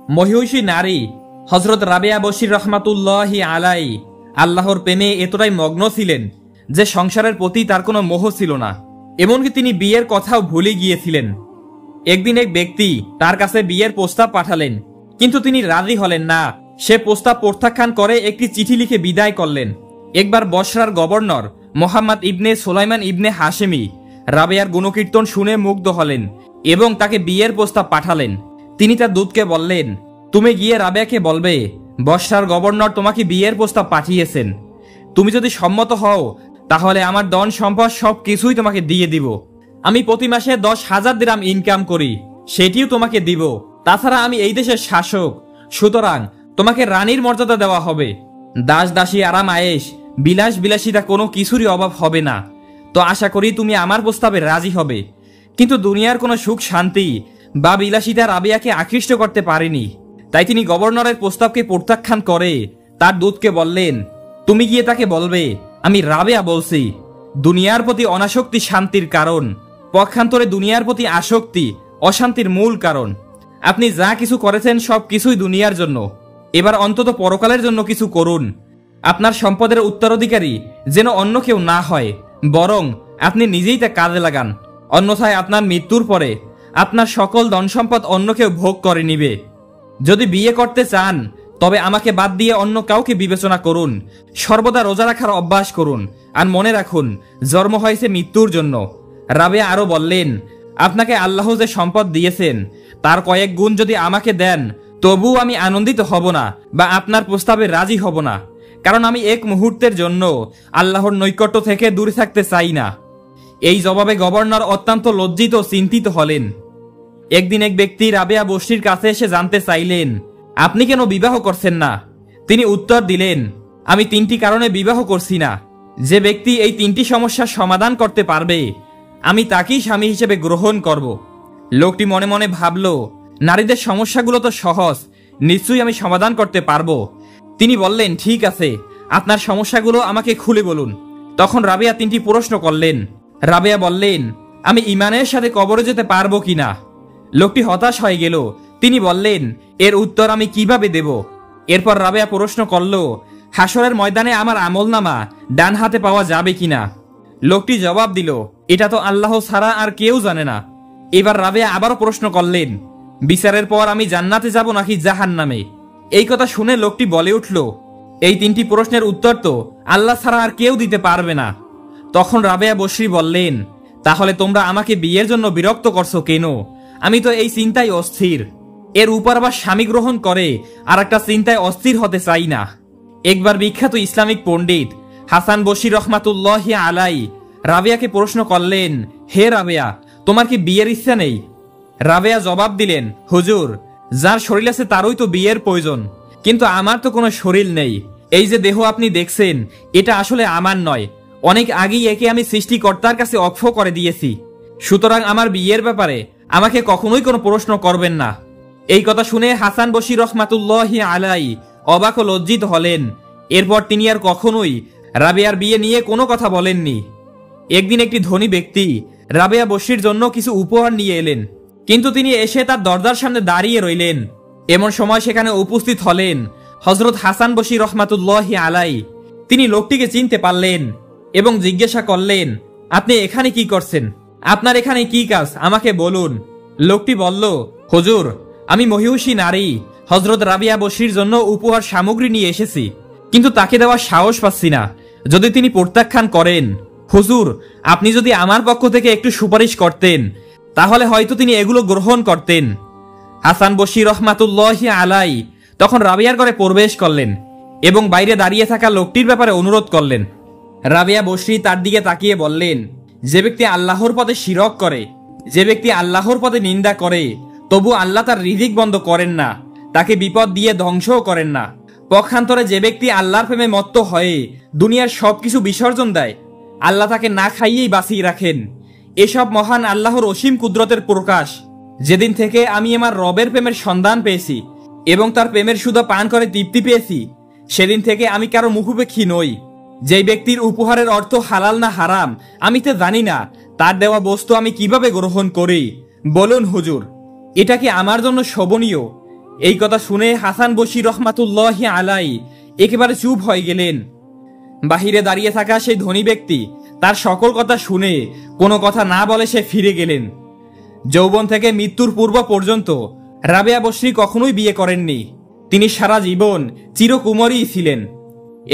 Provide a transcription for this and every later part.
মহিষী নারী হযরত রাবেয়া বশির রহমাতুল্লাহি আলাই আল্লাহর প্রেমে এতটাই মগ্ন ছিলেন যে সংসারের প্রতি তার কোনো মোহ ছিল না, এমনকি তিনি বিয়ের কথাও ভুলে গিয়েছিলেন। একদিন এক ব্যক্তি তার কাছে বিয়ের প্রস্তাব পাঠালেন, কিন্তু তিনি রাজি হলেন না। সে প্রস্তাব প্রত্যাখ্যান করে একটি চিঠি লিখে বিদায় করলেন। একবার বসরার গভর্নর মোহাম্মদ ইবনে সুলাইমান ইবনে হাশেমি রাবেয়ার গুণকীর্তন শুনে মুগ্ধ হলেন এবং তাকে বিয়ের প্রস্তাব পাঠালেন। তিনি তার দূতকে বললেন, তুমি গিয়ে রাবেয়াকে বলবে বসরার গভর্নর তোমাকে বিয়ের প্রস্তাব পাঠিয়েছেন। তুমি যদি সম্মত হও তাহলে আমার ধন সম্পদ সব কিছুই তোমাকে দিয়ে দিব। আমি প্রতি মাসে 10,000 দিরহাম ইনকাম করি, সেটিও তোমাকে দিব। তাছাড়া আমি এই দেশের শাসক, সুতরাং তোমাকে রানীর মর্যাদা দেওয়া হবে। দাস দাসী আরাম আয়েশ বিলাস বিলাসিতা কোনো কিছুরই অভাব হবে না। তো আশা করি তুমি আমার প্রস্তাবে রাজি হবে। কিন্তু দুনিয়ার কোনো সুখ শান্তি বা বিলাসিতা রাবেয়াকে আকৃষ্ট করতে পারেনি। তাই তিনি গভর্নরের প্রস্তাবকে প্রত্যাখ্যান করে তার দূতকে বললেন, তুমি গিয়ে তাকে বলবে আমি রাবেয়া বলছি, দুনিয়ার প্রতি অনাসক্তি শান্তির কারণ, পক্ষান্তরে দুনিয়ার প্রতি আসক্তি অশান্তির মূল কারণ। আপনি যা কিছু করেছেন সব কিছুই দুনিয়ার জন্য, এবার অন্তত পরকালের জন্য কিছু করুন। আপনার সম্পদের উত্তরাধিকারী যেন অন্য কেউ না হয়, বরং আপনি নিজেই তা কাজে লাগান। অন্যথায় আপনার মৃত্যুর পরে আপনার সকল ধন সম্পদ অন্য কেউ ভোগ করে নিবে। যদি বিয়ে করতে চান তবে আমাকে বাদ দিয়ে অন্য কাউকে বিবেচনা করুন। সর্বদা রোজা রাখার অভ্যাস করুন, আর মনে রাখুন জন্ম হয়েছে মৃত্যুর জন্য। রাবেয়া আরো বললেন, আপনাকে আল্লাহ যে সম্পদ দিয়েছেন তার কয়েক গুণ যদি আমাকে দেন তবুও আমি আনন্দিত হব না বা আপনার প্রস্তাবে রাজি হব না, কারণ আমি এক মুহূর্তের জন্য আল্লাহর নৈকট্য থেকে দূরে থাকতে চাই না। এই জবাবে গভর্নর অত্যন্ত লজ্জিত ও চিন্তিত হলেন। একদিন এক ব্যক্তি রাবেয়া বশির কাছে এসে জানতে চাইলেন, আপনি কেন বিবাহ করছেন না? তিনি উত্তর দিলেন, আমি 3টি কারণে বিবাহ করছি না। যে ব্যক্তি এই 3টি সমস্যার সমাধান করতে পারবে আমি তাকেই স্বামী হিসেবে গ্রহণ করব। লোকটি মনে মনে ভাবল, নারীদের সমস্যাগুলো তো সহজ, নিশ্চয়ই আমি সমাধান করতে পারবো। তিনি বললেন, ঠিক আছে, আপনার সমস্যাগুলো আমাকে খুলে বলুন। তখন রাবেয়া 3টি প্রশ্ন করলেন। রাবেয়া বললেন, আমি ঈমানের সাথে কবরে যেতে পারবো কিনা? লোকটি হতাশ হয়ে গেল। তিনি বললেন, এর উত্তর আমি কিভাবে দেব? এরপর রাবেয়া প্রশ্ন করল, হাসরের ময়দানে আমার আমলনামা ডান হাতে পাওয়া যাবে কিনা? লোকটি জবাব দিল, এটা তো আল্লাহ ছাড়া আর কেউ জানে না। এবার রাবেয়া আবারও প্রশ্ন করলেন, বিচারের পর আমি জান্নাতে যাব নাকি জাহান্নামে? এই কথা শুনে লোকটি বলে উঠল, এই 3টি প্রশ্নের উত্তর তো আল্লাহ ছাড়া আর কেউ দিতে পারবে না। তখন রাবেয়া বশরি বললেন, তাহলে তোমরা আমাকে বিয়ের জন্য বিরক্ত করছো কেন? আমি তো এই চিন্তায় অস্থির। এর উপর আবার স্বামী গ্রহণ করে আর একটা চিন্তায় অস্থির হতে চাই না। একবার বিখ্যাত ইসলামিক পণ্ডিত হাসান বশির রহমাতুল্লাহি আলাই রাবেয়াকে প্রশ্ন করলেন, হে রাবেয়া, তোমার কি বিয়ের ইচ্ছা নেই? রাবেয়া জবাব দিলেন, হুজুর, যার শরীর আছে তারই তো বিয়ের প্রয়োজন, কিন্তু আমার তো কোনো শরীর নেই। এই যে দেহ আপনি দেখছেন এটা আসলে আমার নয়, অনেক আগেই একে আমি সৃষ্টিকর্তার কাছে অক্ষ করে দিয়েছি। সুতরাং আমার বিয়ের ব্যাপারে আমাকে কখনোই কোনো প্রশ্ন করবেন না। এই কথা শুনে হাসান বশির রহমাতুল্লাহি আলাই অবাক ও লজ্জিত হলেন। এরপর তিনি আর কখনোই রাবেয়ার বিয়ে নিয়ে কোনো কথা বলেননি। একদিন একটি ধনী ব্যক্তি রাবেয়া বশির জন্য কিছু উপহার নিয়ে এলেন, কিন্তু তিনি এসে তার দরজার সামনে দাঁড়িয়ে রইলেন। এমন সময় সেখানে উপস্থিত হলেন হযরত হাসান বশির রহমাতুল্লাহি আলাই। তিনি লোকটিকে চিনতে পারলেন এবং জিজ্ঞাসা করলেন, আপনি এখানে কি করছেন? আপনার এখানে কি কাজ আমাকে বলুন। লোকটি বলল, হুজুর, আমি মহিষী নারী হযরত রাবেয়া বশির জন্য উপহার সামগ্রী নিয়ে এসেছি, কিন্তু তাকে দেওয়ার সাহস পাচ্ছি না। যদি তিনি প্রত্যাখ্যান করেন, হুজুর, আপনি যদি আমার পক্ষ থেকে একটু সুপারিশ করতেন তাহলে হয়তো তিনি এগুলো গ্রহণ করতেন। হাসান বশির রহমাতুল্লাহি আলাই তখন রাবেয়ার ঘরে প্রবেশ করলেন এবং বাইরে দাঁড়িয়ে থাকা লোকটির ব্যাপারে অনুরোধ করলেন। রাবেয়া বশরি তার দিকে তাকিয়ে বললেন, যে ব্যক্তি আল্লাহর পথে শিরক করে, যে ব্যক্তি আল্লাহর পথে নিন্দা করে, তবু আল্লাহ তার রিজিক বন্ধ করেন না, তাকে বিপদ দিয়ে ধ্বংসও করেন না। পক্ষান্তরে যে ব্যক্তি আল্লাহর প্রেমে মত্ত হয়ে দুনিয়ার সবকিছু বিসর্জন দেয়, আল্লাহ তাকে না খাইয়েই বাঁচিয়ে রাখেন। এসব মহান আল্লাহর অসীম কুদরতের প্রকাশ। যেদিন থেকে আমি আমার রবের প্রেমের সন্ধান পেয়েছি এবং তার প্রেমের সুধা পান করে তৃপ্তি পেয়েছি, সেদিন থেকে আমি কারো মুখোপেক্ষী নই। যেই ব্যক্তির উপহারের অর্থ হালাল না হারাম আমি তো জানি না, তার দেওয়া বস্তু আমি কিভাবে গ্রহণ করি? বলুন হুজুর, এটা কি আমার জন্য শোভনীয়? এই কথা শুনে হাসান বসরি রহমাতুল্লাহি আলাই একেবারে চুপ হয়ে গেলেন। বাহিরে দাঁড়িয়ে থাকা সেই ধনী ব্যক্তি তার সকল কথা শুনে কোনো কথা না বলে সে ফিরে গেলেন। যৌবন থেকে মৃত্যুর পূর্ব পর্যন্ত রাবেয়া বসরি কখনোই বিয়ে করেননি। তিনি সারা জীবন চিরকুমারী ছিলেন।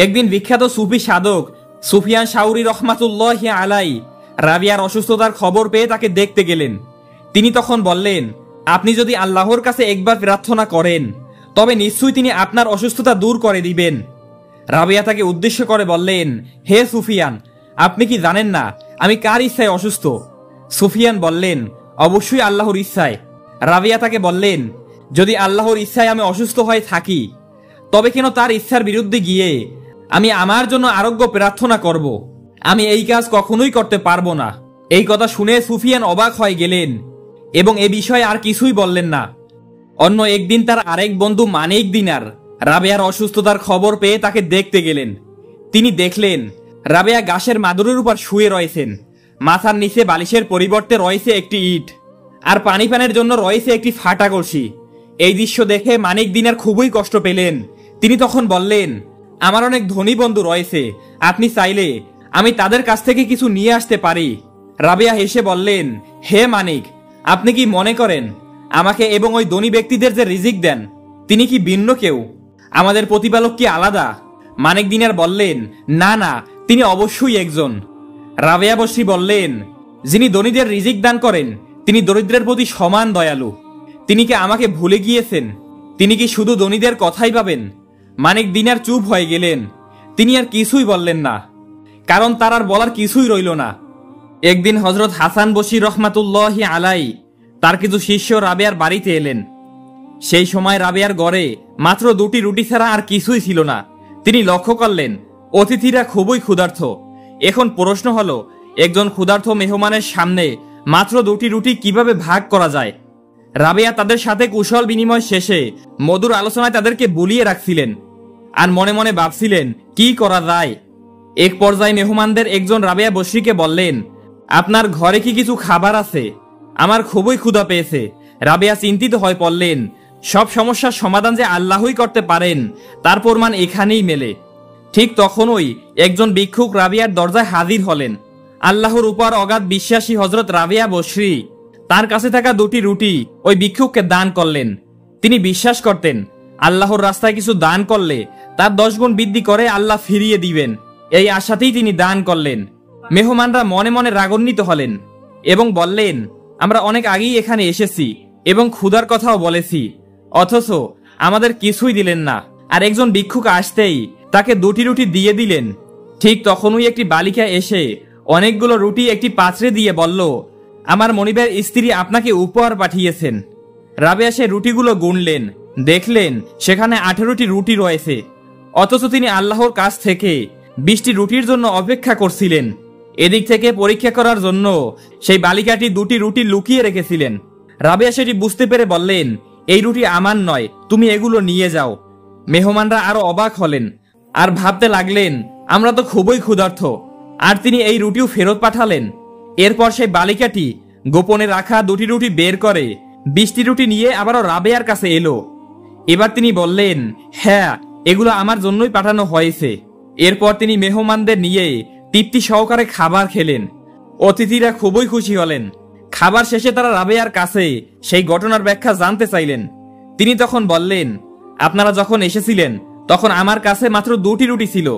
একদিন বিখ্যাত সুফি সাধক সুফিয়ান শাউরি রহমাতুল্লাহি আলাই রাবিয়ার অসুস্থতার খবর পেয়ে তাকে দেখতে গেলেন। তিনি তখন বললেন, আপনি যদি আল্লাহর কাছে একবার প্রার্থনা করেন তবে নিশ্চয়ই তিনি আপনার অসুস্থতা দূর করে দিবেন। রাবিয়া তাকে উদ্দেশ্য করে বললেন, হে সুফিয়ান, আপনি কি জানেন না আমি কার ইচ্ছায় অসুস্থ? সুফিয়ান বললেন, অবশ্যই আল্লাহর ইচ্ছায়। রাবিয়া তাকে বললেন, যদি আল্লাহর ইচ্ছায় আমি অসুস্থ হয়ে থাকি তবে কেন তার ইচ্ছার বিরুদ্ধে গিয়ে আমি আমার জন্য আরোগ্য প্রার্থনা করব? আমি এই কাজ কখনোই করতে পারবো না। এই কথা শুনে সুফিয়ান অবাক হয়ে গেলেন এবং এ বিষয়ে আর কিছুই বললেন না। অন্য একদিন তার আরেক বন্ধু মানিক দিনার রাবেয়ার অসুস্থতার খবর পেয়ে তাকে দেখতে গেলেন। তিনি দেখলেন রাবেয়া ঘাসের মাদুরের উপর শুয়ে রয়েছেন। মাথার নিচে বালিশের পরিবর্তে রয়েছে একটি ইট, আর পানি পানের জন্য রয়েছে একটি ফাটা কলসি। এই দৃশ্য দেখে মানিক দিনার খুবই কষ্ট পেলেন। তিনি তখন বললেন, আমার অনেক ধনী বন্ধু রয়েছে, আপনি চাইলে আমি তাদের কাছ থেকে কিছু নিয়ে আসতে পারি। রাবেয়া হেসে বললেন, হে মানিক, আপনি কি মনে করেন আমাকে এবং ওই ধনী ব্যক্তিদের যে রিজিক দেন তিনি কি ভিন্ন কেউ? আমাদের প্রতিপালক কি আলাদা? মানিক দিনার বললেন, না না, তিনি অবশ্যই একজন। রাবেয়া বসরি বললেন, যিনি ধনীদের রিজিক দান করেন তিনি দরিদ্রের প্রতি সমান দয়ালু। তিনি কি আমাকে ভুলে গিয়েছেন? তিনি কি শুধু ধনীদের কথাই ভাবেন? মানিক দিনার চুপ হয়ে গেলেন। তিনি আর কিছুই বললেন না, কারণ তার আর বলার কিছুই রইল না। একদিন হযরত হাসান বসরি রহমাতুল্লাহি আলাই তার কিছু শিষ্য রাবেয়ার বাড়িতে এলেন। সেই সময় রাবেয়ার ঘরে মাত্র 2টি রুটি ছাড়া আর কিছুই ছিল না। তিনি লক্ষ্য করলেন অতিথিরা খুবই ক্ষুধার্ত। এখন প্রশ্ন হলো, একজন ক্ষুধার্ত মেহমানের সামনে মাত্র 2টি রুটি কিভাবে ভাগ করা যায়? রাবেয়া তাদের সাথে কুশল বিনিময় শেষে মধুর আলোচনায় তাদেরকে বুলিয়ে রাখছিলেন আর মনে মনে ভাবছিলেন কি করা যায়। এক পর্যায়ে মেহমানদের একজন রাবেয়া বসরিকে বললেন, আপনার ঘরে কি কিছু খাবার আছে? আমার খুবই ক্ষুধা পেয়েছে। রাবেয়া চিন্তিত হয়ে পড়লেন, সব সমস্যার সমাধান যে আল্লাহই করতে পারেন তার প্রমাণ এখানেই মেলে। ঠিক তখনই একজন ভিক্ষুক রাবেয়ার দরজায় হাজির হলেন। আল্লাহর উপর অগাধ বিশ্বাসী হযরত রাবেয়া বসরি তার কাছে থাকা 2টি রুটি ওই ভিক্ষুককে দান করলেন। তিনি বিশ্বাস করতেন আল্লাহর রাস্তায় কিছু দান করলে তার 10 গুণ বৃদ্ধি করে আল্লাহ ফিরিয়ে দিবেন। এই আশাতেই তিনি দান করলেন। মেহমানরা মনে মনে রাগান্বিত হলেন এবং বললেন, আমরা অনেক আগেই এখানে এসেছি এবং ক্ষুধার কথাও বলেছি, অথচ আমাদের কিছুই দিলেন না। আর একজন ভিক্ষুক আসতেই তাকে 2টি রুটি দিয়ে দিলেন। ঠিক তখনই একটি বালিকা এসে অনেকগুলো রুটি একটি পাত্রে দিয়ে বলল, আমার মনিবের স্ত্রী আপনাকে উপহার পাঠিয়েছেন। রাবেয়া সে রুটিগুলো গুনলেন, দেখলেন সেখানে 18টি রুটি রয়েছে, অথচ তিনি আল্লাহর কাছ থেকে 20টি রুটির জন্য অপেক্ষা করছিলেন। এদিক থেকে পরীক্ষা করার জন্য সেই বালিকাটি 2টি রুটি লুকিয়ে রেখেছিলেন। রাবেয়া সেটি বুঝতে পেরে বললেন, এই রুটি আমার নয়, তুমি এগুলো নিয়ে যাও। মেহমানরা আরো অবাক হলেন আর ভাবতে লাগলেন, আমরা তো খুবই ক্ষুধার্ত, আর তিনি এই রুটিও ফেরত পাঠালেন। এরপর সেই বালিকাটি গোপনে রাখা 2টি রুটি বের করে 20টি রুটি নিয়ে আবারও রাবেয়ার কাছে এলো। এবার তিনি বললেন, হ্যাঁ, এগুলো আমার জন্যই পাঠানো হয়েছে। এরপর তিনি মেহমানদের নিয়ে তৃপ্তি সহকারে খাবার খেলেন। অতিথিরা খুবই খুশি হলেন। খাবার শেষে তারা রাবেয়ার কাছে সেই ঘটনার ব্যাখ্যা জানতে চাইলেন। তিনি তখন বললেন, আপনারা যখন এসেছিলেন তখন আমার কাছে মাত্র 2টি রুটি ছিল,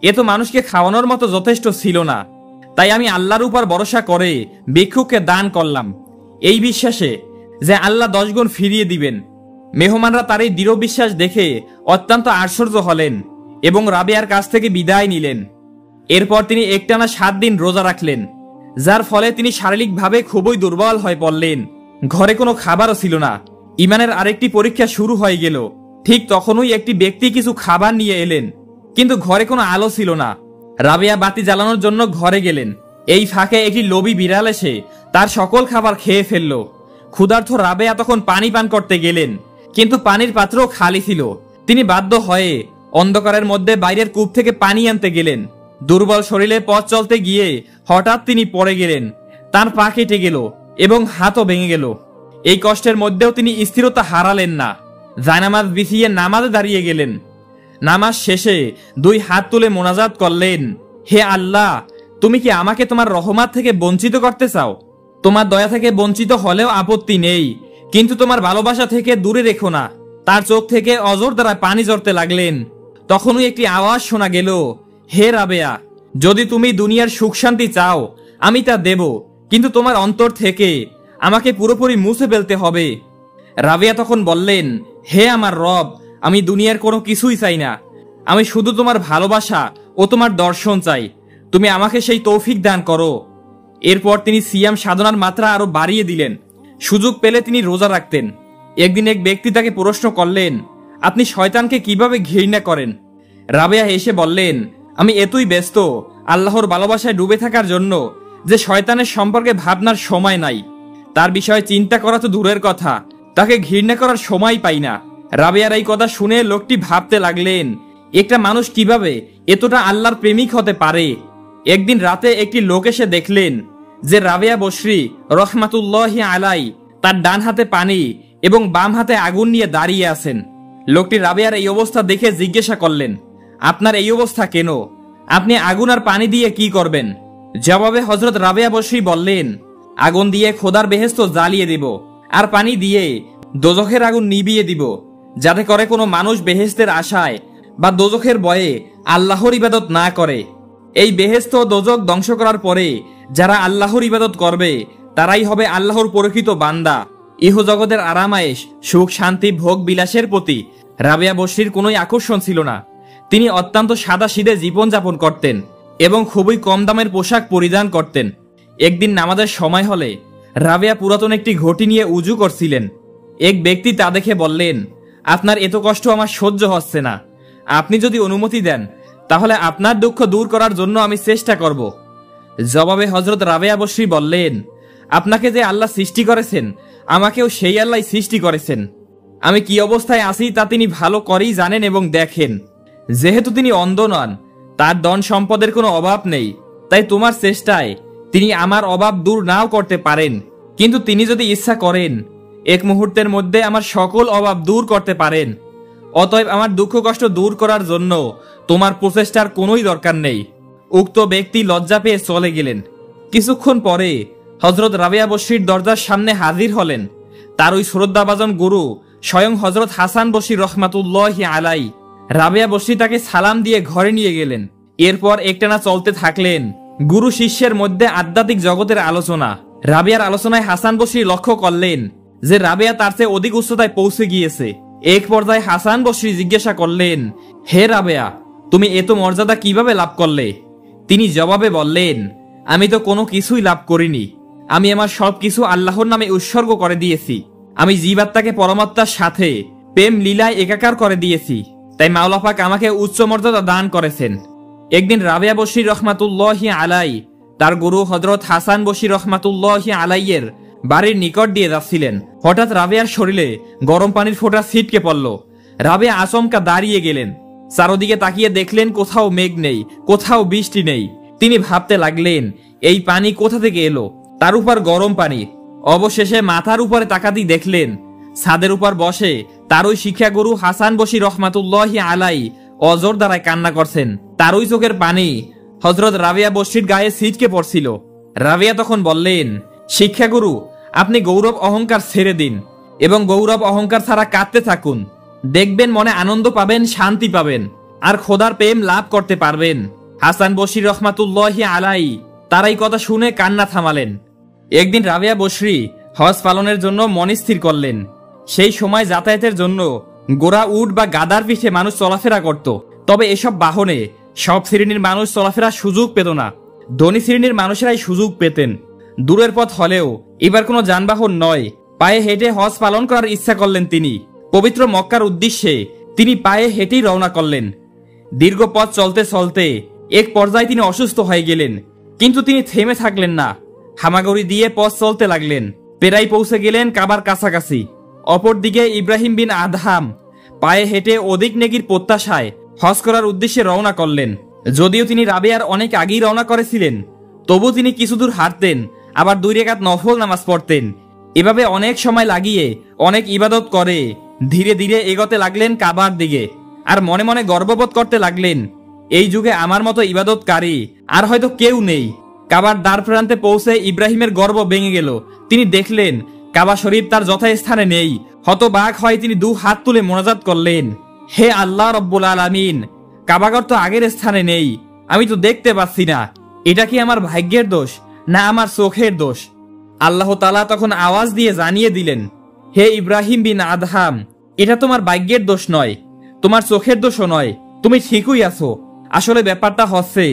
এ তো মানুষকে খাওয়ানোর মতো যথেষ্ট ছিল না। তাই আমি আল্লাহর উপর ভরসা করে ভিক্ষুককে দান করলাম, এই বিশ্বাসে যে আল্লাহ 10 গুণ ফিরিয়ে দিবেন। মেহমানরা তার এই দৃঢ় বিশ্বাস দেখে অত্যন্ত আশ্চর্য হলেন এবং রাবেয়ার কাছ থেকে বিদায় নিলেন। এরপর তিনি একটানা 7 দিন রোজা রাখলেন, যার ফলে তিনি শারীরিকভাবে খুবই দুর্বল হয়ে পড়লেন। ঘরে কোনো খাবারও ছিল না। ইমানের আরেকটি পরীক্ষা শুরু হয়ে গেল। ঠিক তখনই একটি ব্যক্তি কিছু খাবার নিয়ে এলেন, কিন্তু ঘরে কোনো আলো ছিল না। রাবেয়া বাতি জ্বালানোর জন্য ঘরে গেলেন। এই ফাঁকে একটি লোভী বিড়াল এসে তার সকল খাবার খেয়ে ফেলল। ক্ষুধার্ত রাবেয়া তখন পানি পান করতে গেলেন, কিন্তু পানির পাত্র খালি ছিল। তিনি বাধ্য হয়ে অন্ধকারের মধ্যে বাইরের কূপ থেকে পানি আনতে গেলেন। দুর্বল শরীরে পথ চলতে গিয়ে হঠাৎ তিনি পড়ে গেলেন। তার পা কেটে গেল এবং হাতও ভেঙে গেল। এই কষ্টের মধ্যেও তিনি স্থিরতা হারালেন না। জায়নামাজ বিছিয়ে নামাজে দাঁড়িয়ে গেলেন। নামাজ শেষে 2 হাত তুলে মোনাজাত করলেন, হে আল্লাহ, তুমি কি আমাকে তোমার রহমত থেকে বঞ্চিত করতে চাও? তোমার দয়া থেকে বঞ্চিত হলেও আপত্তি নেই, কিন্তু তোমার ভালোবাসা থেকে দূরে রেখো না। তার চোখ থেকে অজর দ্বারা পানি ঝরতে লাগলেন। তখনই একটি আওয়াজ শোনা গেল, হে রাবেয়া, যদি তুমি দুনিয়ার সুখ শান্তি চাও আমি তা দেব, কিন্তু তোমার অন্তর থেকে আমাকে পুরোপুরি মুছে ফেলতে হবে। রাবেয়া তখন বললেন, হে আমার রব, আমি দুনিয়ার কোনো কিছুই চাই না, আমি শুধু তোমার ভালোবাসা ও তোমার দর্শন চাই, তুমি আমাকে সেই তৌফিক দান করো। এরপর তিনি সিয়াম সাধনার মাত্রা আরো বাড়িয়ে দিলেন। সুযোগ পেলে তিনি রোজা রাখতেন। একদিন এক ব্যক্তি তাকে প্রশ্ন করলেন, আপনি শয়তানকে কিভাবে ঘৃণা করেন? রাবেয়া এসে বললেন, আমি এতই ব্যস্ত আল্লাহর ভালোবাসায় ডুবে থাকার জন্য যে শয়তানের সম্পর্কে ভাবনার সময় নাই। তার বিষয়ে চিন্তা করা তো দূরের কথা, তাকে ঘৃণা করার সময় পাই না। রাবেয়ার এই কথা শুনে লোকটি ভাবতে লাগলেন, একটা মানুষ কিভাবে এতটা আল্লাহর প্রেমিক হতে পারে। একদিন রাতে একটি লোক এসে দেখলেন যে রাবেয়া বসরি রহমাতুল্লাহি আলাই তার ডান হাতে পানি এবং বাম হাতে আগুন নিয়ে দাঁড়িয়ে আছেন। লোকটি রাবেয়ার এই অবস্থা দেখে জিজ্ঞাসা করলেন, আপনার এই অবস্থা কেন? আপনি আগুন আর পানি দিয়ে কি করবেন? জবাবে হযরত রাবেয়া বসরি বললেন, আগুন দিয়ে খোদার বেহেশত জ্বালিয়ে দিব, আর পানি দিয়ে দোজখের আগুন নিভিয়ে দিব, যাতে করে কোনো মানুষ বেহেশতের আশায় বা দোজখের ভয়ে আল্লাহর ইবাদত না করে। এই বেহেশত ও দোজখ ধ্বংস করার পরে যারা আল্লাহর ইবাদত করবে তারাই হবে আল্লাহর পরিচিত বান্দা। ইহজগতের আরামায়েশ, সুখ শান্তি, ভোগ বিলাসের প্রতি রাবেয়া বসরির কোনোই আকর্ষণ ছিল না। তিনি অত্যন্ত সাদাসিধে জীবনযাপন করতেন এবং খুবই কম দামের পোশাক পরিধান করতেন। একদিন নামাজের সময় হলে রাবেয়া পুরাতন একটি ঘটি নিয়ে উজু করছিলেন। এক ব্যক্তি তা দেখে বললেন, আপনার এত কষ্ট আমার সহ্য হচ্ছে না, আপনি যদি অনুমতি দেন তাহলে আপনার দুঃখ দূর করার জন্য আমি চেষ্টা করব। জবাবে হযরত রাবেয়া বসরি বললেন, আপনাকে যে আল্লাহ সৃষ্টি করেছেন আমাকেও সেই আল্লাহ সৃষ্টি করেছেন। আমি কি অবস্থায় আছি তা তিনি ভালো করেই জানেন এবং দেখেন। যেহেতু তিনি অন্ধ নন, তার ধন সম্পদের কোনো অভাব নেই, তাই তোমার চেষ্টায় তিনি আমার অভাব দূর নাও করতে পারেন, কিন্তু তিনি যদি ইচ্ছা করেন এক মুহূর্তের মধ্যে আমার সকল অভাব দূর করতে পারেন। অতএব আমার দুঃখ কষ্ট দূর করার জন্য তোমার প্রচেষ্টার কোনোই দরকার নেই। উক্ত ব্যক্তি লজ্জা পেয়ে চলে গেলেন। কিছুক্ষণ পরে হযরত রাবেয়া বসরির দরজার সামনে হাজির হলেন তার ওই শ্রদ্ধাভাজন গুরু স্বয়ং হযরত হাসান বসরি রহমাতুল্লাহি আলাই। রাবেয়া বসরি তাকে সালাম দিয়ে ঘরে নিয়ে গেলেন। এরপর একটানা চলতে থাকলেন গুরু শিষ্যের মধ্যে আধ্যাত্মিক জগতের আলোচনা। রাবেয়ার আলোচনায় হাসান বসরি লক্ষ্য করলেন যে রাবেয়া তার চেয়ে অধিক উচ্চতায় পৌঁছে গিয়েছে। এক পর্যায়ে হাসান বসরি জিজ্ঞাসা করলেন, হে রাবেয়া, তুমি এত মর্যাদা কিভাবে লাভ করলে? তিনি জবাবে বললেন, আমি তো কোনো কিছুই লাভ করিনি, আমি আমার সবকিছু আল্লাহর নামে উৎসর্গ করে দিয়েছি। আমি জীবাত্মাকে পরমাত্মার সাথে প্রেম লীলায় একাকার করে দিয়েছি, তাই মাওলা পাক আমাকে উচ্চ মর্যাদা দান করেছেন। একদিন রাবেয়া বসরি রহমাতুল্লাহি আলাই তার গুরু হযরত হাসান বসরি রহমাতুল্লাহি আলাইয়ের বাড়ির নিকট দিয়ে যাচ্ছিলেন। হঠাৎ রাবেয়ার শরীরে গরম পানির ফোঁটা ছিটকে পড়ল। রাবেয়া আচমকা দাঁড়িয়ে গেলেন। চারদিকে তাকিয়ে দেখলেন কোথাও মেঘ নেই, কোথাও বৃষ্টি নেই। তিনি ভাবতে লাগলেন, এই পানি কোথা থেকে এলো, তার উপর গরম পানি। অবশেষে মাথার উপরে তাকাতেই দেখলেন ছাদের উপর বসে তার ওই শিক্ষাগুরু হাসান বসরি রহমাতুল্লাহি আলাই অজর দ্বারায় কান্না করছেন। তার ওই চোখের পানি হযরত রাবেয়া বসরির গায়ে ছিটকে পড়ছিল। রাবেয়া তখন বললেন, শিক্ষাগুরু, আপনি গৌরব অহংকার ছেড়ে দিন এবং গৌরব অহংকার ছাড়া কাঁদতে থাকুন। দেখবেন মনে আনন্দ পাবেন, শান্তি পাবেন, আর খোদার প্রেম লাভ করতে পারবেন। হাসান বসরি রহমাতুল্লাহি আলাই তার এই কথা শুনে কান্না থামালেন। একদিন রাবেয়া বসরি হজ পালনের জন্য মন স্থির করলেন। সেই সময় যাতায়াতের জন্য গোড়া উট বা গাদার পিঠে মানুষ চলাফেরা করত। তবে এসব বাহনে সব শ্রেণীর মানুষ চলাফেরার সুযোগ পেত না, ধনী শ্রেণীর মানুষেরাই সুযোগ পেতেন। দূরের পথ হলেও এবার কোনো যানবাহন নয়, পায়ে হেঁটে হজ পালন করার ইচ্ছা করলেন তিনি। পবিত্র মক্কার উদ্দেশ্যে তিনি পায়ে হেঁটেই রওনা করলেন। দীর্ঘ পথ চলতে চলতে এক পর্যায়ে তিনি অসুস্থ হয়ে গেলেন, কিন্তু তিনি থেমে থাকলেন না। হামাগুড়ি দিয়ে পথ চলতে লাগলেন। প্রায় পৌঁছে গেলেন কাবার কাছাকাছি। অপরদিকে ইব্রাহিম বিন আদহাম পায়ে হেঁটে অধিক নেকির প্রত্যাশায় হজ করার উদ্দেশ্যে রওনা করলেন। যদিও তিনি রাবেয়ার অনেক আগেই রওনা করেছিলেন, তবু তিনি কিছু দূর হাঁটতেন, আবার 2 রাকাত নফল নামাজ পড়তেন। এভাবে অনেক সময় লাগিয়ে অনেক ইবাদত করে ধীরে ধীরে এগোতে লাগলেন কাবার দিকে, আর মনে মনে গর্ববোধ করতে লাগলেন, এই যুগে আমার মতো ইবাদতকারী আর হয়তো কেউ নেই। কাবার দ্বার প্রান্তে পৌঁছে ইব্রাহিমের গর্ব ভেঙে গেল। তিনি দেখলেন কাবা শরীফ তার যথাস্থানে নেই। হতবাক হয়ে তিনি দু হাত তুলে মোনাজাত করলেন, হে আল্লাহ রব্বুল আলামিন, কাবাঘর তো আগের স্থানে নেই, আমি তো দেখতে পাচ্ছি না। এটা কি আমার ভাগ্যের দোষ না আমার চোখের দোষ? আল্লাহ তাআলা তখন আওয়াজ দিয়ে জানিয়ে দিলেন, হে ইব্রাহিম বিন আদহাম, এটা তোমার ভাগ্যের দোষ নয়, তোমার চোখের দোষও নয়, তুমি ঠিকই আছো। আসলে ব্যাপারটা হচ্ছে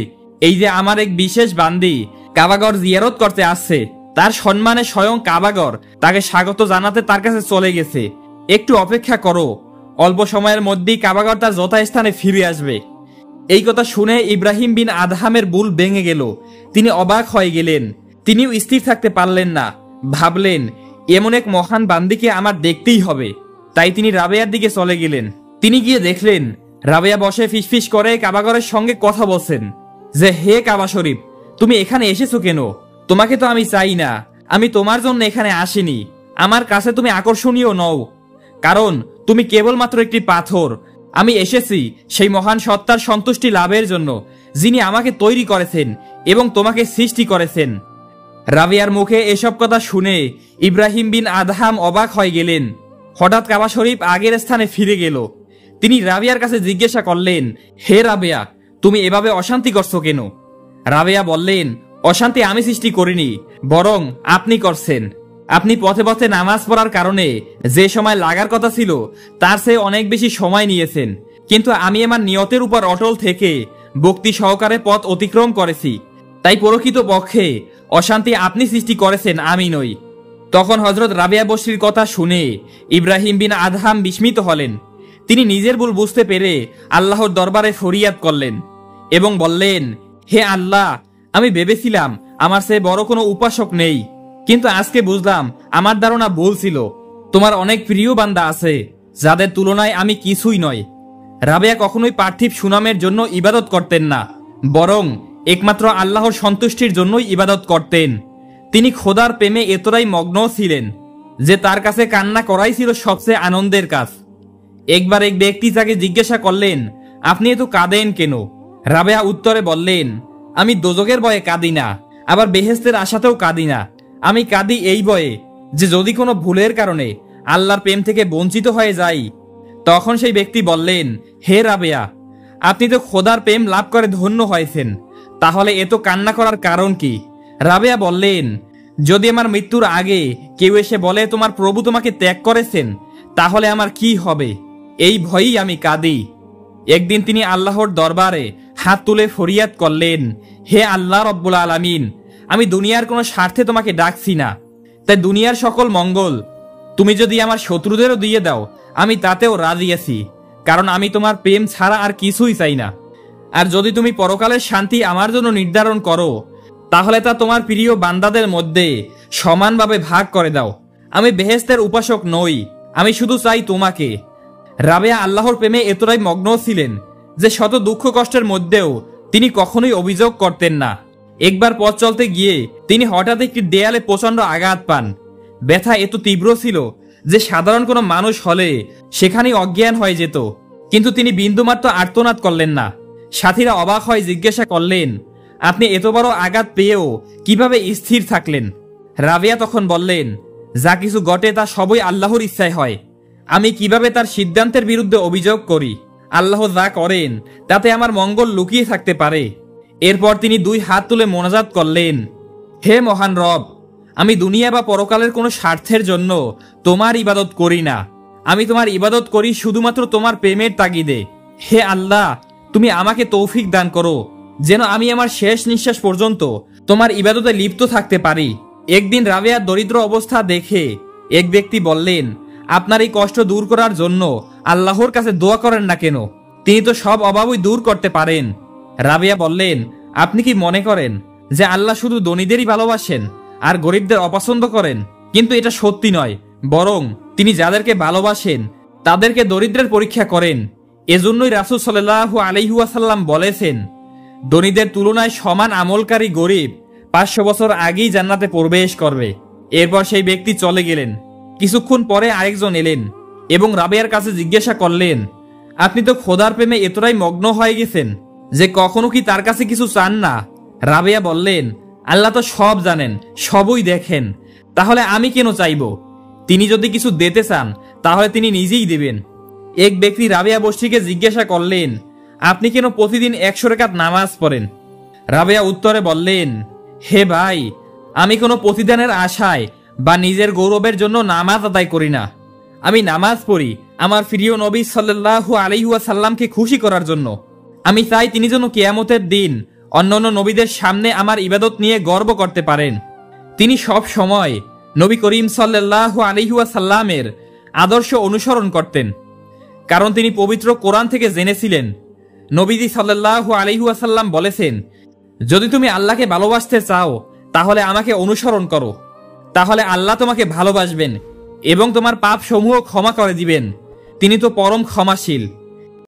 এই যে আমার এক বিশেষ বান্দি কাবাঘর জিয়ারত করতে আসছে, তার সম্মানে স্বয়ং কাবাঘর তাকে স্বাগত জানাতে তার কাছে চলে গেছে। একটু অপেক্ষা করো, অল্প সময়ের মধ্যেই কাবাঘর তার যথাস্থানে ফিরে আসবে। এই কথা শুনে ইব্রাহিম বিন আদহামের বুল ভেঙে গেল। তিনি অবাক হয়ে গেলেন। তিনিও স্থির থাকতে পারলেন না। ভাবলেন, এমন এক মহান বান্দিকে আমার দেখতেই হবে। তাই তিনি রাবেয়ার দিকে চলে গেলেন। তিনি গিয়ে দেখলেন রাবেয়া বসে ফিসফিস করে কাবাঘরের সঙ্গে কথা বলছেন যে, হে কাবা শরীফ, তুমি এখানে এসেছো কেন? তোমাকে তো আমি চাই না, আমি তোমার জন্য এখানে আসিনি। আমার কাছে তুমি আকর্ষণীয় নও, কারণ তুমি কেবলমাত্র একটি পাথর। আমি এসেছি সেই মহান সত্তার সন্তুষ্টি লাভের জন্য, যিনি আমাকে তৈরি করেছেন এবং তোমাকে সৃষ্টি করেছেন। রাবিয়ার মুখে এসব কথা শুনে ইব্রাহিম বিন আদহাম অবাক হয়ে গেলেন। হঠাৎ কাবা শরীফ আগের স্থানে ফিরে গেল। তিনি রাবিয়ার কাছে জিজ্ঞাসা করলেন, হে রাবিয়া, তুমি এভাবে অশান্তি করছো কেন? রাবিয়া বললেন, অশান্তি আমি সৃষ্টি করিনি, বরং আপনি করছেন। আপনি পথে পথে নামাজ পড়ার কারণে যে সময় লাগার কথা ছিল তার চেয়ে অনেক বেশি সময় নিয়েছেন, কিন্তু আমি আমার নিয়তের উপর অটল থেকে ভক্তি সহকারে পথ অতিক্রম করেছি। তাই প্রকৃত পক্ষে অশান্তি আপনি সৃষ্টি করেছেন, আমি নই। তখন হযরত রাবিয়া বসরির কথা শুনে ইব্রাহিম বিন আদহাম বিস্মিত হলেন। তিনি নিজের ভুল বুঝতে পেরে আল্লাহর দরবারে ফরিয়াদ করলেন এবং বললেন, হে আল্লাহ, আমি ভেবেছিলাম আমার চেয়ে বড় কোনো উপাসক নেই, কিন্তু আজকে বুঝলাম আমার ধারণা ভুল ছিল। তোমার অনেক প্রিয় বান্দা আছে যাদের তুলনায় আমি কিছুই নয়। রাবেয়া কখনোই পার্থিব সুনামের জন্য ইবাদত করতেন না, বরং একমাত্র আল্লাহর সন্তুষ্টির জন্যই ইবাদত করতেন। তিনি খোদার প্রেমে এতটাই মগ্ন ছিলেন যে তার কাছে কান্না করাই ছিল সবচেয়ে আনন্দের কাজ। একবার এক ব্যক্তি তাকে জিজ্ঞাসা করলেন, আপনি এত কাঁদেন কেন? রাবেয়া উত্তরে বললেন, আমি দোজখের ভয়ে কাঁদি না, আবার বেহেশতের আশাতেও কাঁদি না। আমি কাঁদি এই ভয়ে যে যদি কোনো ভুলের কারণে আল্লাহর প্রেম থেকে বঞ্চিত হয়ে যাই। তখন সেই ব্যক্তি বললেন, হে রাবেয়া, আপনি তো খোদার প্রেম লাভ করে ধন্য হয়েছেন, তাহলে এত কান্না করার কারণ কি? রাবেয়া বললেন, যদি আমার মৃত্যুর আগে কেউ এসে বলে তোমার প্রভু তোমাকে ত্যাগ করেছেন, তাহলে আমার কি হবে? এই ভয়েই আমি কাঁদি। একদিন তিনি আল্লাহর দরবারে হাত তুলে ফরিয়াদ করলেন, হে আল্লাহ রব্বুল আলামিন, আমি দুনিয়ার কোনো স্বার্থে তোমাকে ডাকছি না, তাই দুনিয়ার সকল মঙ্গল তুমি যদি আমার শত্রুদেরও দিয়ে দাও, আমি তাতেও রাজি আছি, কারণ আমি তোমার প্রেম ছাড়া আর কিছুই চাই না। আর যদি তুমি পরকালের শান্তি আমার জন্য নির্ধারণ করো, তাহলে তা তোমার প্রিয় বান্দাদের মধ্যে সমানভাবে ভাগ করে দাও। আমি বেহেশতের উপাসক নই, আমি শুধু চাই তোমাকে। রাবেয়া আল্লাহর প্রেমে এতটাই মগ্ন ছিলেন যে শত দুঃখ কষ্টের মধ্যেও তিনি কখনোই অভিযোগ করতেন না। একবার পথ চলতে গিয়ে তিনি হঠাৎ একটি দেয়ালে প্রচন্ড আঘাত পান। ব্যথা এত তীব্র ছিল যে সাধারণ কোনো মানুষ হলে সেখানেই অজ্ঞান হয়ে যেত, কিন্তু তিনি বিন্দুমাত্র আর্তনাদ করলেন না। সাথীরা অবাক হয়ে জিজ্ঞাসা করলেন, আপনি এত বড় আঘাত পেয়েও কিভাবে স্থির থাকলেন? রাবেয়া তখন বললেন, যা কিছু ঘটে তা সবই আল্লাহর ইচ্ছায় হয়, আমি কিভাবে তার সিদ্ধান্তের বিরুদ্ধে অভিযোগ করি? আল্লাহ যা করেন তাতে আমার মঙ্গল লুকিয়ে থাকতে পারে। এরপর তিনি দুই হাত তুলে মোনাজাত করলেন, হে মহান রব, আমি দুনিয়া বা পরকালের কোনো স্বার্থের জন্য তোমার ইবাদত করি না, আমি তোমার ইবাদত করি শুধুমাত্র তোমার প্রেমের তাগিদে। হে আল্লাহ, তুমি আমাকে তৌফিক দান করো যেন আমি আমার শেষ নিঃশ্বাস পর্যন্ত তোমার ইবাদতে লিপ্ত থাকতে পারি। একদিন রাবেয়ার দরিদ্র অবস্থা দেখে এক ব্যক্তি বললেন, আপনার এই কষ্ট দূর করার জন্য আল্লাহর কাছে দোয়া করেন না কেন? তিনি তো সব অভাবই দূর করতে পারেন। রাবেয়া বললেন, আপনি কি মনে করেন যে আল্লাহ শুধু ধনীদেরই ভালোবাসেন আর গরিবদের অপছন্দ করেন? কিন্তু এটা সত্যি নয়, বরং তিনি যাদেরকে ভালোবাসেন তাদেরকে দরিদ্রের পরীক্ষা করেন। এজন্যই রাসূল সাল্লাল্লাহু আলাইহি ওয়াসাল্লাম বলেছেন, ধনীদের তুলনায় সমান আমলকারী গরিব 500 বছর আগেই জান্নাতে প্রবেশ করবে। এরপর সেই ব্যক্তি চলে গেলেন। কিছুক্ষণ পরে আরেকজন এলেন। এবং রাবেয়ার কাছে জিজ্ঞাসা করলেন, আপনি তো খোদার প্রেমে এতটাই মগ্ন হয়ে গেছেন যে কখনো কি তার কাছে কিছু চান না? রাবেয়া বললেন, আল্লাহ তো সব জানেন, সবই দেখেন, তাহলে আমি কেন চাইব? তিনি যদি কিছু দিতে চান তাহলে তিনি নিজেই দেবেন। এক ব্যক্তি রাবেয়া বসরিকে জিজ্ঞাসা করলেন, আপনি কেন প্রতিদিন 100 রাকাত নামাজ পড়েন? রাবেয়া উত্তরে বললেন, হে ভাই, আমি কোনো প্রতিদানের আশায় বা নিজের গৌরবের জন্য নামাজ আদায় করি না। আমি নামাজ পড়ি আমার প্রিয় নবী সাল্লাল্লাহু আলাইহি ওয়াসাল্লামকে খুশি করার জন্য। আমি চাই তিনি যেন কিয়ামতের দিন অন্যান্য নবীদের সামনে আমার ইবাদত নিয়ে গর্ব করতে পারেন। তিনি সব সময় নবী করিম সাল্লাল্লাহু আলাইহি ওয়াসাল্লামের আদর্শ অনুসরণ করতেন, কারণ তিনি পবিত্র কোরআন থেকে জেনেছিলেন নবীজি সাল্লাল্লাহু আলাইহি ওয়াসাল্লাম বলেছেন, যদি তুমি আল্লাহকে ভালোবাসতে চাও তাহলে আমাকে অনুসরণ করো, তাহলে আল্লাহ তোমাকে ভালোবাসবেন এবং তোমার পাপ সমূহ ক্ষমা করে দিবেন। তিনি তো পরম ক্ষমাশীল।